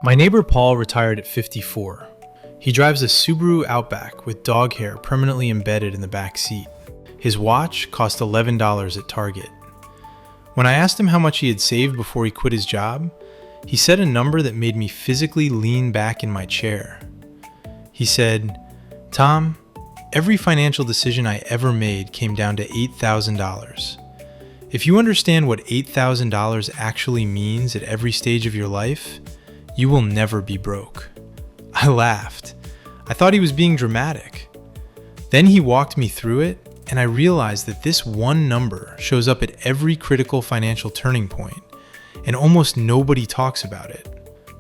My neighbor Paul retired at 54. He drives a Subaru Outback with dog hair permanently embedded in the back seat. His watch cost $11 at Target. When I asked him how much he had saved before he quit his job, he said a number that made me physically lean back in my chair. He said, "Tom, every financial decision I ever made came down to $8,000. If you understand what $8,000 actually means at every stage of your life, you will never be broke." I laughed. I thought he was being dramatic. Then he walked me through it, and I realized that this one number shows up at every critical financial turning point, and almost nobody talks about it.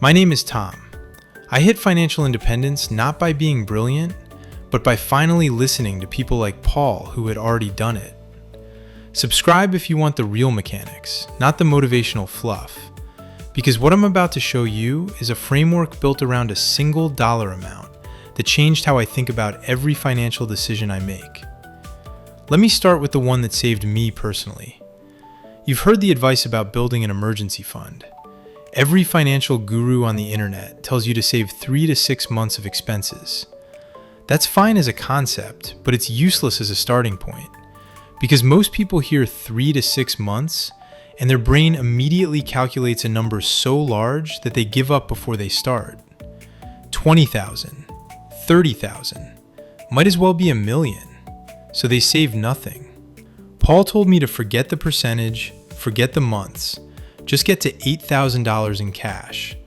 My name is Tom. I hit financial independence not by being brilliant, but by finally listening to people like Paul who had already done it. Subscribe if you want the real mechanics, not the motivational fluff. Because what I'm about to show you is a framework built around a single dollar amount that changed how I think about every financial decision I make. Let me start with the one that saved me personally. You've heard the advice about building an emergency fund. Every financial guru on the internet tells you to save 3 to 6 months of expenses. That's fine as a concept, but it's useless as a starting point. Because most people hear 3 to 6 months, and their brain immediately calculates a number so large that they give up before they start. 20,000, 30,000, might as well be $1 million, so they save nothing. Paul told me to forget the percentage, forget the months, just get to $8,000 in cash,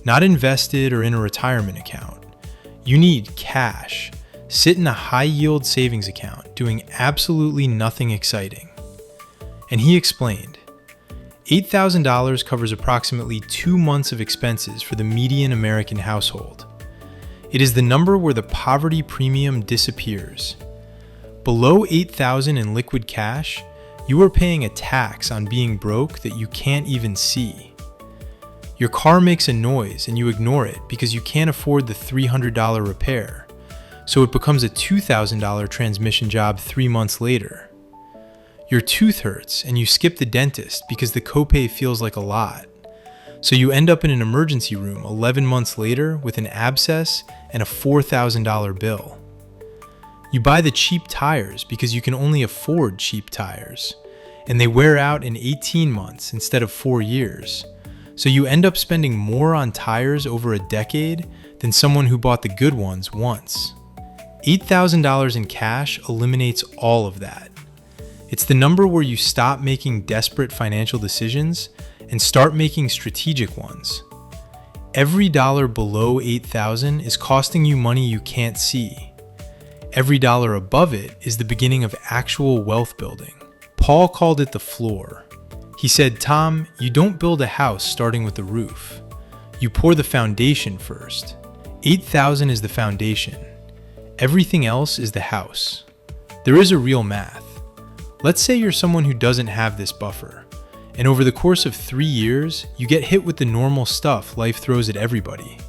not invested or in a retirement account. You need cash. Sit in a high-yield savings account doing absolutely nothing exciting. And he explained, $8,000 covers approximately 2 months of expenses for the median American household. It is the number where the poverty premium disappears. Below $8,000 in liquid cash, you are paying a tax on being broke that you can't even see. Your car makes a noise and you ignore it because you can't afford the $300 repair, so it becomes a $2,000 transmission job 3 months later. Your tooth hurts and you skip the dentist because the copay feels like a lot. So you end up in an emergency room 11 months later with an abscess and a $4,000 bill. You buy the cheap tires because you can only afford cheap tires, and they wear out in 18 months instead of 4 years. So you end up spending more on tires over a decade than someone who bought the good ones once. $8,000 in cash eliminates all of that. It's the number where you stop making desperate financial decisions and start making strategic ones. Every dollar below $8,000 is costing you money you can't see. Every dollar above it is the beginning of actual wealth building. Paul called it the floor. He said, "Tom, you don't build a house starting with the roof. You pour the foundation first. $8,000 is the foundation. Everything else is the house." There is a real math. Let's say you're someone who doesn't have this buffer, and over the course of 3 years, you get hit with the normal stuff life throws at everybody.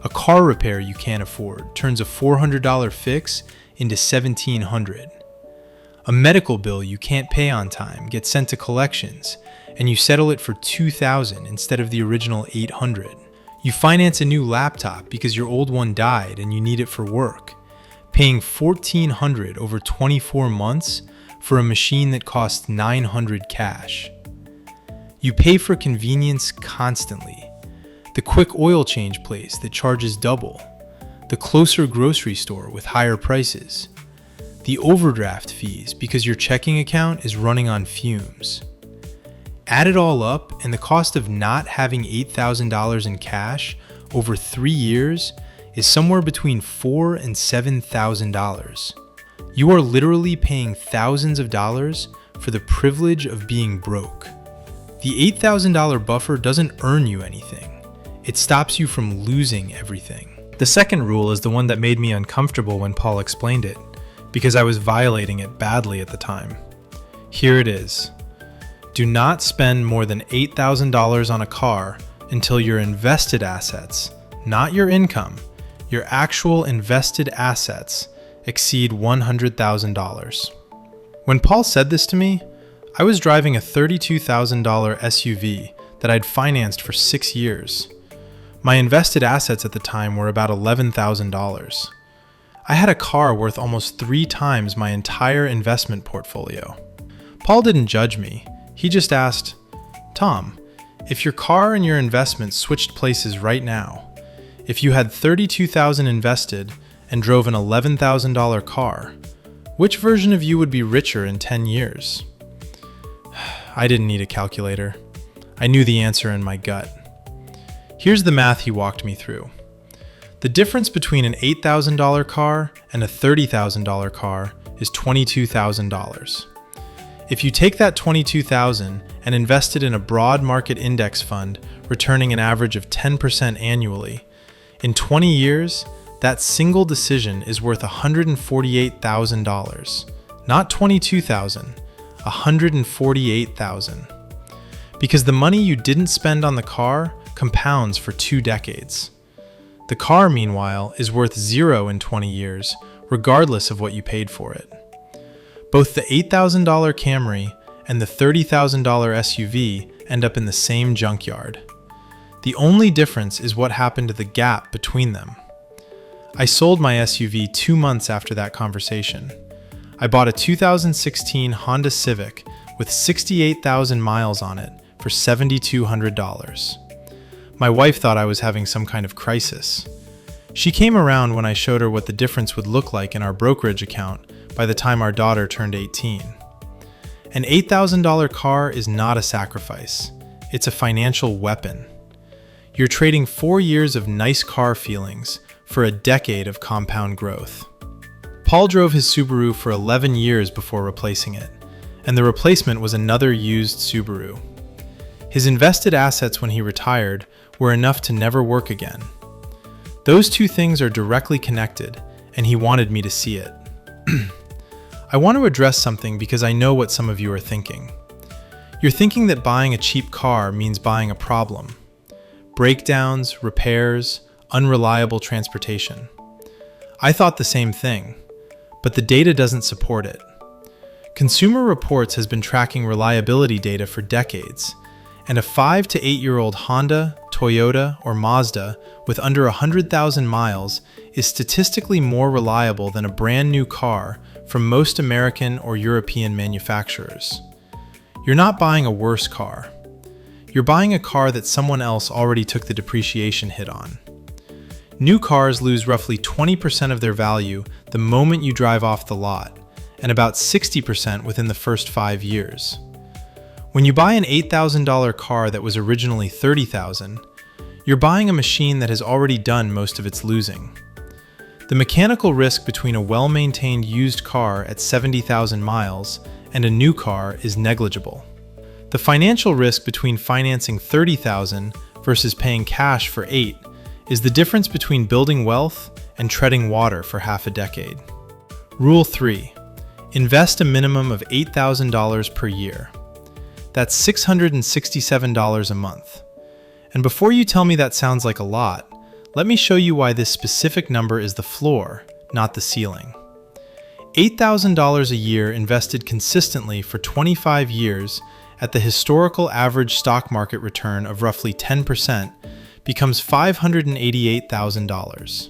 A car repair you can't afford turns a $400 fix into $1,700. A medical bill you can't pay on time gets sent to collections, and you settle it for $2,000 instead of the original $800. You finance a new laptop because your old one died and you need it for work, paying $1,400 over 24 months for a machine that costs $900 cash. You pay for convenience constantly. The quick oil change place that charges double. The closer grocery store with higher prices. The overdraft fees because your checking account is running on fumes. Add it all up, and the cost of not having $8,000 in cash over 3 years is somewhere between $4,000 and $7,000. You are literally paying thousands of dollars for the privilege of being broke. The $8,000 buffer doesn't earn you anything. It stops you from losing everything. The second rule is the one that made me uncomfortable when Paul explained it, because I was violating it badly at the time. Here it is. Do not spend more than $8,000 on a car until your invested assets, not your income, your actual invested assets, exceed $100,000. When Paul said this to me, I was driving a $32,000 SUV that I'd financed for 6 years. My invested assets at the time were about $11,000. I had a car worth almost 3 times my entire investment portfolio. Paul didn't judge me. He just asked, "Tom, if your car and your investments switched places right now, if you had $32,000 invested and drove an $11,000 car, which version of you would be richer in 10 years?" I didn't need a calculator. I knew the answer in my gut. Here's the math he walked me through. The difference between an $8,000 car and a $30,000 car is $22,000. If you take that $22,000 and invest it in a broad market index fund, returning an average of 10% annually, in 20 years, that single decision is worth $148,000. Not $22,000, $148,000. Because the money you didn't spend on the car compounds for 2 decades. The car, meanwhile, is worth 0 in 20 years, regardless of what you paid for it. Both the $8,000 Camry and the $30,000 SUV end up in the same junkyard. The only difference is what happened to the gap between them. I sold my SUV 2 months after that conversation. I bought a 2016 Honda Civic with 68,000 miles on it for $7,200. My wife thought I was having some kind of crisis. She came around when I showed her what the difference would look like in our brokerage account by the time our daughter turned 18. An $8,000 car is not a sacrifice. It's a financial weapon. You're trading 4 years of nice car feelings for a decade of compound growth. Paul drove his Subaru for 11 years before replacing it, and the replacement was another used Subaru. His invested assets when he retired were enough to never work again. Those two things are directly connected, and he wanted me to see it. I want to address something because I know what some of you are thinking. You're thinking that buying a cheap car means buying a problem. Breakdowns, repairs, unreliable transportation. I thought the same thing, but the data doesn't support it. Consumer Reports has been tracking reliability data for decades, and a 5 to 8-year-old Honda, Toyota, or Mazda with under 100,000 miles is statistically more reliable than a brand new car from most American or European manufacturers. You're not buying a worse car. You're buying a car that someone else already took the depreciation hit on. New cars lose roughly 20% of their value the moment you drive off the lot, and about 60% within the first 5 years. When you buy an $8,000 car that was originally $30,000, you're buying a machine that has already done most of its losing. The mechanical risk between a well-maintained used car at 70,000 miles and a new car is negligible. The financial risk between financing $30,000 versus paying cash for $8,000 is the difference between building wealth and treading water for half a decade. Rule 3. Invest a minimum of $8,000 per year. That's $667 a month. And before you tell me that sounds like a lot, let me show you why this specific number is the floor, not the ceiling. $8,000 a year invested consistently for 25 years at the historical average stock market return of roughly 10% becomes $588,000.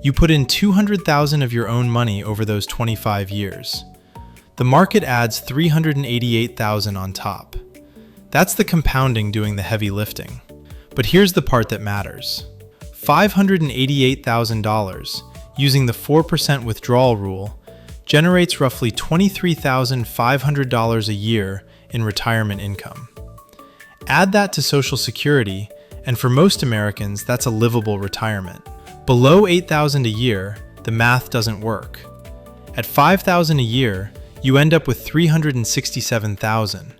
You put in $200,000 of your own money over those 25 years. The market adds $388,000 on top. That's the compounding doing the heavy lifting. But here's the part that matters. $588,000, using the 4% withdrawal rule, generates roughly $23,500 a year in retirement income. Add that to Social Security, and for most Americans, that's a livable retirement. Below $8,000 a year, the math doesn't work. At $5,000 a year, you end up with $367,000,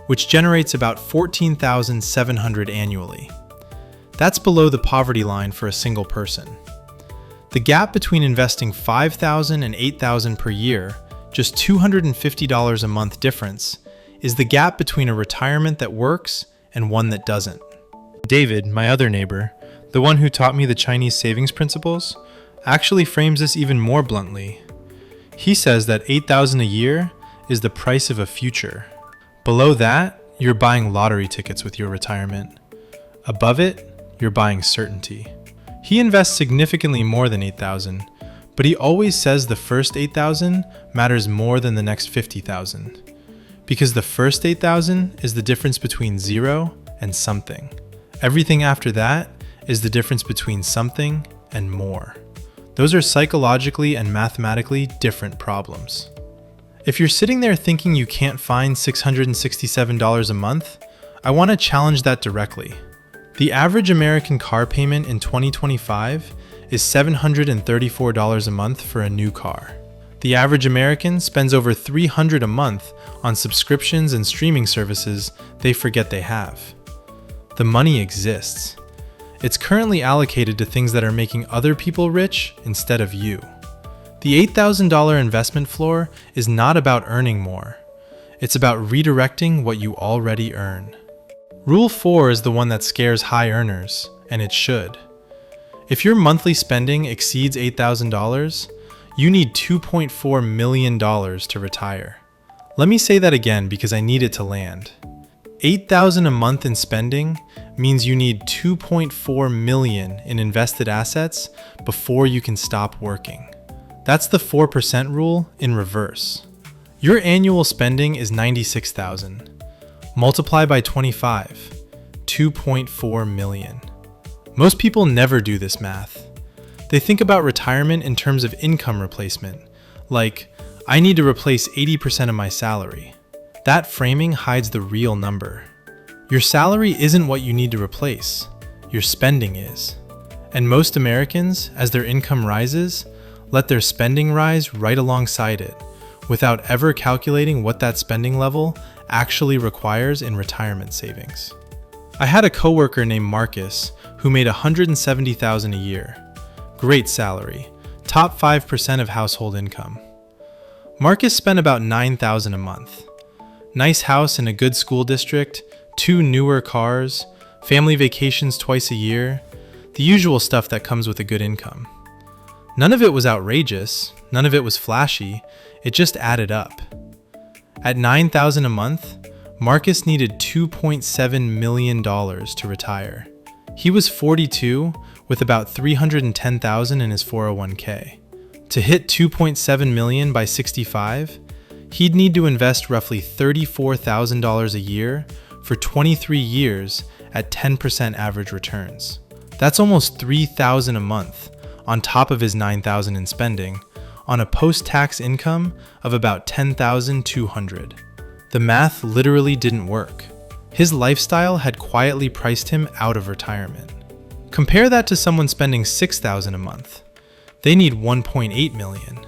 which generates about $14,700 annually. That's below the poverty line for a single person. The gap between investing $5,000 and $8,000 per year, just $250 a month difference, is the gap between a retirement that works and one that doesn't. David, my other neighbor, the one who taught me the Chinese savings principles, actually frames this even more bluntly. He says that $8,000 a year is the price of a future. Below that, you're buying lottery tickets with your retirement. Above it, you're buying certainty. He invests significantly more than $8,000, but he always says the first $8,000 matters more than the next $50,000. Because the first $8,000 is the difference between zero and something. Everything after that is the difference between something and more. Those are psychologically and mathematically different problems. If you're sitting there thinking you can't find $667 a month, I want to challenge that directly. The average American car payment in 2025 is $734 a month for a new car. The average American spends over $300 a month on subscriptions and streaming services they forget they have. The money exists. It's currently allocated to things that are making other people rich instead of you. The $8,000 investment floor is not about earning more. It's about redirecting what you already earn. Rule 4 is the one that scares high earners, and it should. If your monthly spending exceeds $8,000, you need $2.4 million to retire. Let me say that again because I need it to land. $8,000 a month in spending means you need $2.4 million in invested assets before you can stop working. That's the 4% rule in reverse. Your annual spending is $96,000. Multiply by 25, $2.4 million. Most people never do this math. They think about retirement in terms of income replacement, like, I need to replace 80% of my salary. That framing hides the real number. Your salary isn't what you need to replace. Your spending is. And most Americans, as their income rises, let their spending rise right alongside it, without ever calculating what that spending level actually requires in retirement savings. I had a coworker named Marcus who made $170,000 a year. Great salary, top 5% of household income. Marcus spent about $9,000 a month. Nice house in a good school district, 2 newer cars, family vacations twice a year, the usual stuff that comes with a good income. None of it was outrageous, none of it was flashy, it just added up. At $9,000 a month, Marcus needed $2.7 million to retire. He was 42 with about $310,000 in his 401k. To hit $2.7 million by 65, he'd need to invest roughly $34,000 a year for 23 years at 10% average returns. That's almost $3,000 a month on top of his $9,000 in spending, on a post-tax income of about $10,200. The math literally didn't work. His lifestyle had quietly priced him out of retirement. Compare that to someone spending $6,000 a month. They need $1.8 million.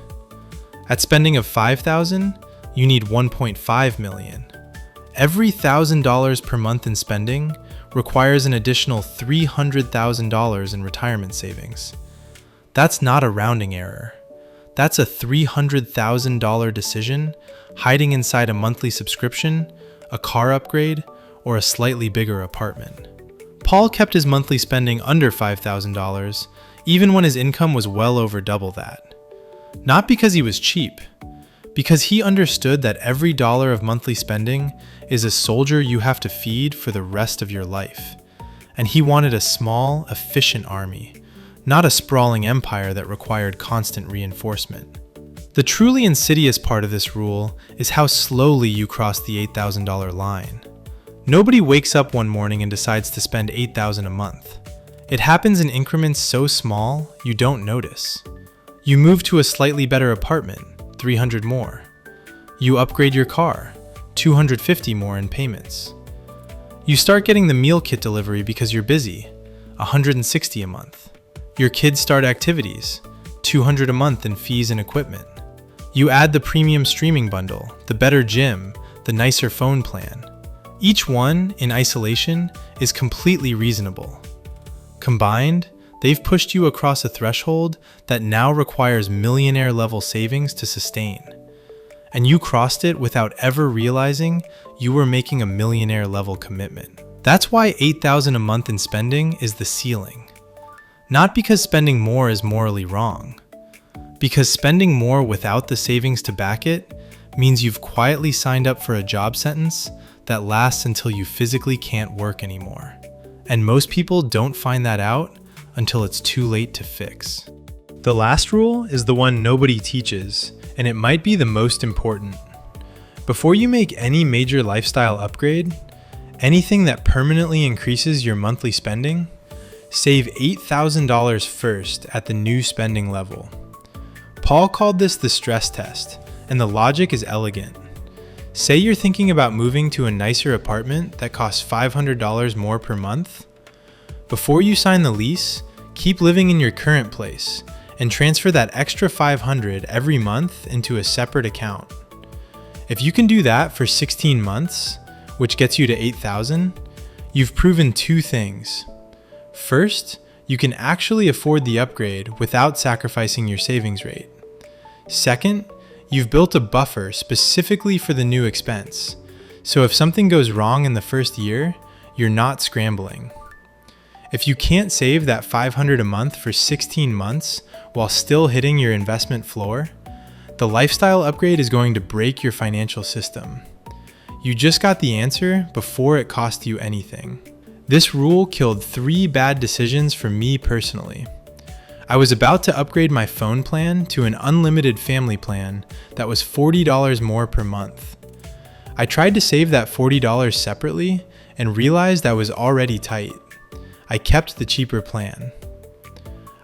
At spending of $5,000, you need $1.5 million. Every $1,000 per month in spending requires an additional $300,000 in retirement savings. That's not a rounding error. That's a $300,000 decision hiding inside a monthly subscription, a car upgrade, or a slightly bigger apartment. Paul kept his monthly spending under $5,000, even when his income was well over double that. Not because he was cheap, because he understood that every dollar of monthly spending is a soldier you have to feed for the rest of your life. And he wanted a small, efficient army, not a sprawling empire that required constant reinforcement. The truly insidious part of this rule is how slowly you cross the $8,000 line. Nobody wakes up one morning and decides to spend $8,000 a month. It happens in increments so small, you don't notice. You move to a slightly better apartment, $300 more. You upgrade your car, $250 more in payments. You start getting the meal kit delivery because you're busy, $160 a month. Your kids start activities, $200 a month in fees and equipment. You add the premium streaming bundle, the better gym, the nicer phone plan. Each one, in isolation, is completely reasonable. Combined, they've pushed you across a threshold that now requires millionaire-level savings to sustain. And you crossed it without ever realizing you were making a millionaire-level commitment. That's why $8,000 a month in spending is the ceiling. Not because spending more is morally wrong. Because spending more without the savings to back it means you've quietly signed up for a job sentence that lasts until you physically can't work anymore. And most people don't find that out until it's too late to fix. The last rule is the one nobody teaches, and it might be the most important. Before you make any major lifestyle upgrade, anything that permanently increases your monthly spending, save $8,000 first at the new spending level. Paul called this the stress test, and the logic is elegant. Say you're thinking about moving to a nicer apartment that costs $500 more per month. Before you sign the lease, keep living in your current place and transfer that extra $500 every month into a separate account. If you can do that for 16 months, which gets you to $8,000, you've proven two things. First, you can actually afford the upgrade without sacrificing your savings rate. Second, you've built a buffer specifically for the new expense, so if something goes wrong in the first year, you're not scrambling. If you can't save that $500 a month for 16 months while still hitting your investment floor, the lifestyle upgrade is going to break your financial system. You just got the answer before it cost you anything. This rule killed 3 bad decisions for me personally. I was about to upgrade my phone plan to an unlimited family plan that was $40 more per month. I tried to save that $40 separately and realized I was already tight. I kept the cheaper plan.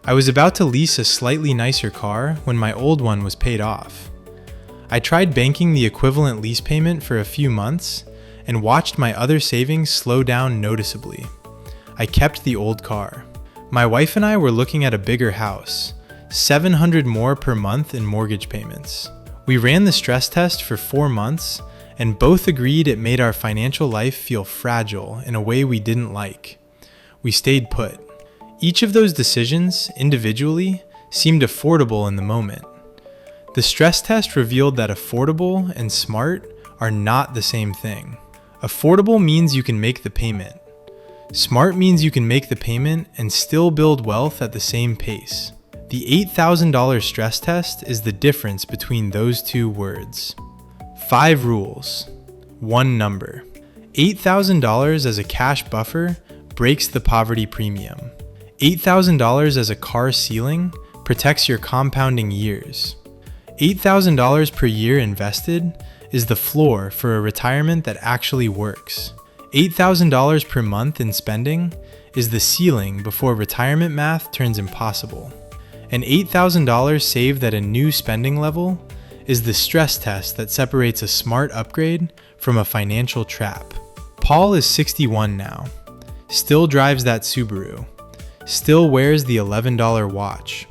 I was about to lease a slightly nicer car when my old one was paid off. I tried banking the equivalent lease payment for a few months and watched my other savings slow down noticeably. I kept the old car. My wife and I were looking at a bigger house, $700 more per month in mortgage payments. We ran the stress test for 4 months and both agreed it made our financial life feel fragile in a way we didn't like. We stayed put. Each of those decisions, individually, seemed affordable in the moment. The stress test revealed that affordable and smart are not the same thing. Affordable means you can make the payment. Smart means you can make the payment and still build wealth at the same pace. The $8,000 stress test is the difference between those two words. 5 rules. 1 number. $8,000 as a cash buffer breaks the poverty premium. $8,000 as a car ceiling protects your compounding years. $8,000 per year invested is the floor for a retirement that actually works. $8,000 per month in spending is the ceiling before retirement math turns impossible. And $8,000 saved at a new spending level is the stress test that separates a smart upgrade from a financial trap. Paul is 61 now, still drives that Subaru, still wears the $11 watch.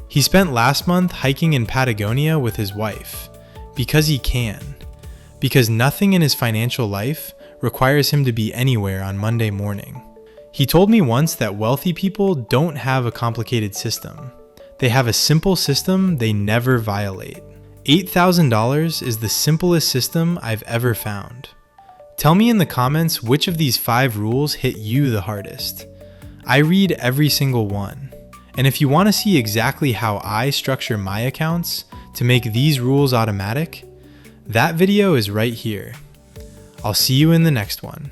He spent last month hiking in Patagonia with his wife, because he can. Because nothing in his financial life requires him to be anywhere on Monday morning. He told me once that wealthy people don't have a complicated system. They have a simple system they never violate. $8,000 is the simplest system I've ever found. Tell me in the comments which of these 5 rules hit you the hardest. I read every single one. And if you want to see exactly how I structure my accounts to make these rules automatic, that video is right here. I'll see you in the next one.